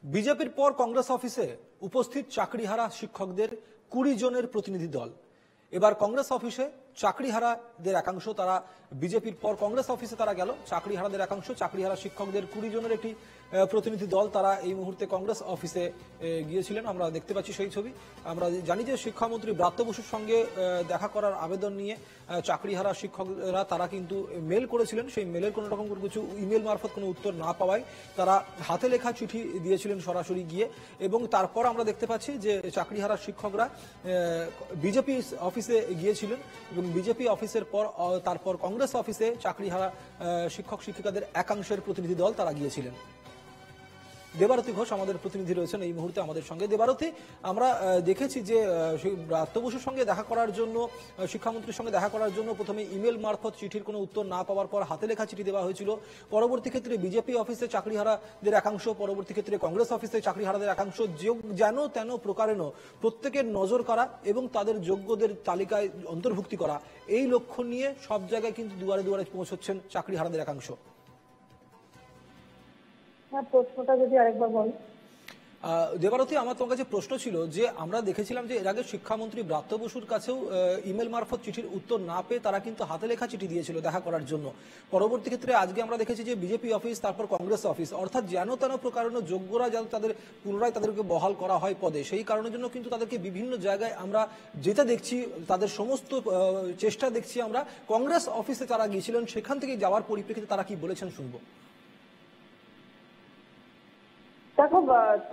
বিজেপির পর কংগ্রেস অফিসে উপস্থিত চাকরিহারা শিক্ষকদের 20 জনের প্রতিনিধি দল। এবার কংগ্রেস অফিসে চাকরিহারাদের একাংশ তারা বিজেপির পর কংগ্রেস অফিসে তারা গেল, চাকরিহারাদের একাংশ চাকরিহারা শিক্ষকদের 20 জনের একটি প্রতিনিধি দল তারা এই মুহূর্তে কংগ্রেস অফিসে গিয়েছিলেন। আমরা দেখতে পাচ্ছি সেই ছবি। আমরা জানি যে শিক্ষামন্ত্রী ব্রাত্য বসুর সঙ্গে দেখা করার আবেদন নিয়ে চাকরিহারা শিক্ষকরা তারা কিন্তু মেল করেছিলেন। সেই মেলের কোনো রকম কিছু ইমেল মারফত কোনো উত্তর না পাওয়ায় তারা হাতে লেখা চিঠি দিয়েছিলেন সরাসরি গিয়ে, এবং তারপর আমরা দেখতে পাচ্ছি যে চাকরিহারা শিক্ষকরা বিজেপি অফিসে গিয়েছিলেন এবং বিজেপি অফিসের পর তারপর কংগ্রেস অফিসে চাকরিহারা শিক্ষক শিক্ষিকাদের একাংশের প্রতিনিধি দল তারা গিয়েছিলেন। দেবারতী ঘোষ আমাদের প্রতিনিধি রয়েছেন এই মুহূর্তে আমাদের সঙ্গে। দেবারতী, আমরা দেখেছি যে ব্রাত্য বসুর সঙ্গে দেখা করার জন্য, শিক্ষামন্ত্রীর সঙ্গে দেখা করার জন্য প্রথমে ইমেল মারফত চিঠির কোনো উত্তর না পাওয়ার পর হাতে লেখা চিঠি দেওয়া হয়েছিল। পরবর্তী ক্ষেত্রে বিজেপি অফিসে চাকরিহারাদের একাংশ, পরবর্তী ক্ষেত্রে কংগ্রেস অফিসে চাকরিহারাদের একাংশ যেন তেন প্রকারেণ প্রত্যেকের নজর করা এবং তাদের যোগ্যদের তালিকায় অন্তর্ভুক্তি করা, এই লক্ষ্য নিয়ে সব জায়গায় কিন্তু দুয়ারে দুয়ারে পৌঁছচ্ছেন চাকরিহারাদের একাংশ। প্রশ্নটা যদি আরেকবার বল। দেবারতী, আমার তোমার কাছে প্রশ্ন ছিল যে আমরা দেখেছিলাম যে এর আগে শিক্ষামন্ত্রী ব্রাত্য বসুর কাছেও ইমেল মারফত চিঠির উত্তর না পেয়ে তারা কিন্তু হাতে লেখা চিঠি দিয়েছিল দেখা করার জন্য। পরবর্তী ক্ষেত্রে আজকে আমরা দেখেছি যে বিজেপি অফিস, তারপর কংগ্রেস অফিস, অর্থাৎ যেন তেন প্রকারেণ যোগ্যরা যেন তাদের পুনরায় তাদেরকে বহাল করা হয় পদে, সেই কারণের জন্য কিন্তু তাদেরকে বিভিন্ন জায়গায় আমরা যেটা দেখছি, তাদের সমস্ত চেষ্টা দেখছি আমরা। কংগ্রেস অফিসে তারা গিয়েছিলেন, সেখান থেকে যাওয়ার পরিপ্রেক্ষিতে তারা কি বলেছেন শুনবো। দেখো,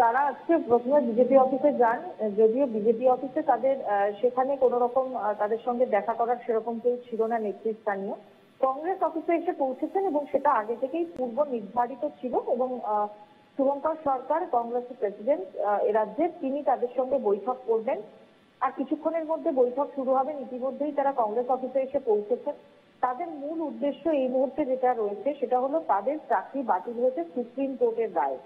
তারা আজকে প্রথমে বিজেপি অফিসে যান, যদিও বিজেপি অফিসে তাদের সেখানে কোনো রকম তাদের সঙ্গে দেখা করার সেরকম কেউ ছিল না নেতৃস্থানীয়। কংগ্রেস অফিসে এসে পৌঁছেছেন এবং সেটা আগে থেকেই পূর্ব নির্ধারিত ছিল এবং শুভঙ্কর সরকার, কংগ্রেসের প্রেসিডেন্ট এ রাজ্যের, তিনি তাদের সঙ্গে বৈঠক করবেন। আর কিছুক্ষণের মধ্যে বৈঠক শুরু হবে। ইতিমধ্যেই তারা কংগ্রেস অফিসে এসে পৌঁছেছেন। তাদের মূল উদ্দেশ্য এই মুহূর্তে যেটা রয়েছে সেটা হলো তাদের চাকরি বাতিল হয়েছে সুপ্রিম কোর্টের রায়।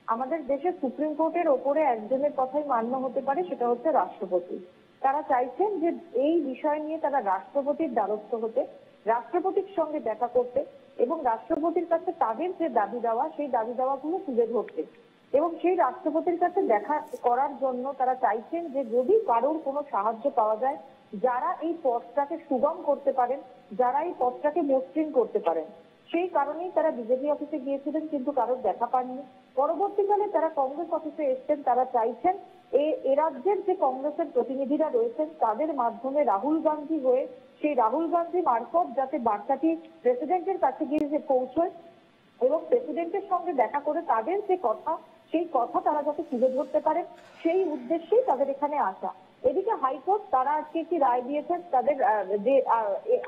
আমাদের দেশে সুপ্রিম কোর্টের ওপরে একজনের কথাই মান্য হতে পারে, সেটা হচ্ছে রাষ্ট্রপতি। তারা চাইছেন যে এই বিষয় নিয়ে তারা রাষ্ট্রপতির দ্বারস্থ হতে, রাষ্ট্রপতির সঙ্গে দেখা করতে এবং রাষ্ট্রপতির কাছে তাদের যে দাবি দেওয়া, সেই দাবি দেওয়াগুলো তুলে ধরতে। এবং সেই রাষ্ট্রপতির কাছে দেখা করার জন্য তারা চাইছেন যে যদি কারোর কোনো সাহায্য পাওয়া যায়, যারা এই পথটাকে সুগম করতে পারেন, যারা এই পথটাকে মসৃণ করতে পারেন। সেই কারণেই তারা বিজেপি অফিসে গিয়েছিলেন, কিন্তু কারোর দেখা পাননি। পরবর্তীকালে তারা কংগ্রেস অফিসে এসছেন। তারা চাইছেন এ রাজ্যের যে কংগ্রেসের প্রতিনিধিরা রয়েছেন তাদের মাধ্যমে রাহুল গান্ধী হয়ে, সেই রাহুল গান্ধী মারফত যাতে বার্তাটি প্রেসিডেন্টের কাছে গিয়ে পৌঁছয় এবং প্রেসিডেন্টের সঙ্গে দেখা করে তাদের যে কথা, সেই কথা তারা যাতে তুলে ধরতে পারে, সেই উদ্দেশ্যেই তাদের এখানে আসা। এদিকে হাইকোর্ট তারা আজকে একটি রায় দিয়েছেন। তাদের যে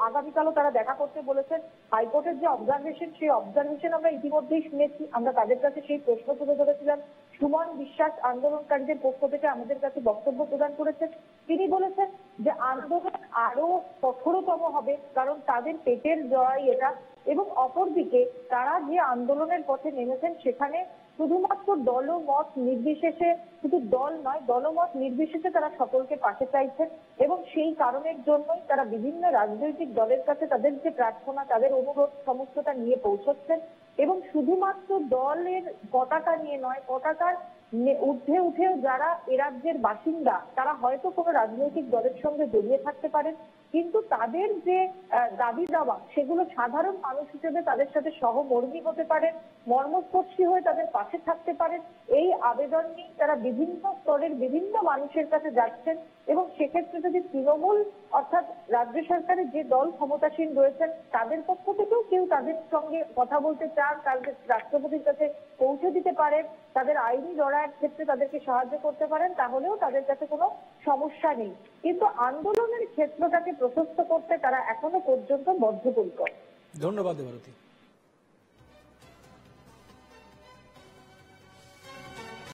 আগামীকালও তারা দেখা করতে বলেছেন। হাইকোর্টের যে অবজারভেশন, সেই অবজারভেশন আমরা ইতিমধ্যেই শুনেছি। আমরা তাদের কাছে সেই প্রশ্ন তুলে ধরেছিলাম। সুমন বিশ্বাস আন্দোলনকারীদের পক্ষ থেকে আমাদের কাছে বক্তব্য প্রদান করেছেন। তিনি বলেছেন যে আন্দোলন আরো কঠোরতম হবে, কারণ তাদের পেটের জয় এটা। এবং অপরদিকে তারা যে আন্দোলনের পথে নেমেছেন সেখানে শুধুমাত্র দলমত নির্বিশেষে, শুধু দল নয়, দলমত নির্বিশেষে তারা সকলকে পাশে চাইছেন এবং সেই কারণের জন্যই তারা বিভিন্ন রাজনৈতিক দলের কাছে তাদের যে প্রার্থনা, তাদের অনুরোধ সমস্তটা নিয়ে পৌঁছচ্ছেন। এবং শুধুমাত্র দলের পতাকা নিয়ে নয়, পতাকার ঊর্ধ্বে উঠেও যারা এ রাজ্যের বাসিন্দা, তারা হয়তো কোনো রাজনৈতিক দলের সঙ্গে জড়িয়ে থাকতে পারেন, কিন্তু তাদের যে দাবি দাওয়া সেগুলো সাধারণ মানুষ হিসেবে তাদের সাথে সহমর্মী হতে পারেন, মর্মস্পর্শী হয়ে তাদের পাশে থাকতে পারেন, এই আবেদন নিয়ে তারা বিভিন্ন স্তরের বিভিন্ন মানুষের কাছে যাচ্ছেন। এবং সেক্ষেত্রে যদি তৃণমূল অর্থাৎ রাজ্য সরকারের যে দল ক্ষমতাসীন রয়েছেন তাদের পক্ষ থেকেও কেউ তাদের সঙ্গে কথা বলতে চান, তাদের রাষ্ট্রপতির কাছে পৌঁছে দিতে পারেন, তাদের আইনি লড়াইয়ের ক্ষেত্রে তাদেরকে সাহায্য করতে পারেন, তাহলেও তাদের কাছে কোনো সমস্যা নেই। কিন্তু আন্দোলনের ক্ষেত্রটাকে প্রশস্ত করতে তারা এখনো পর্যন্ত বদ্ধপরিকর। ধন্যবাদ দেবারতী।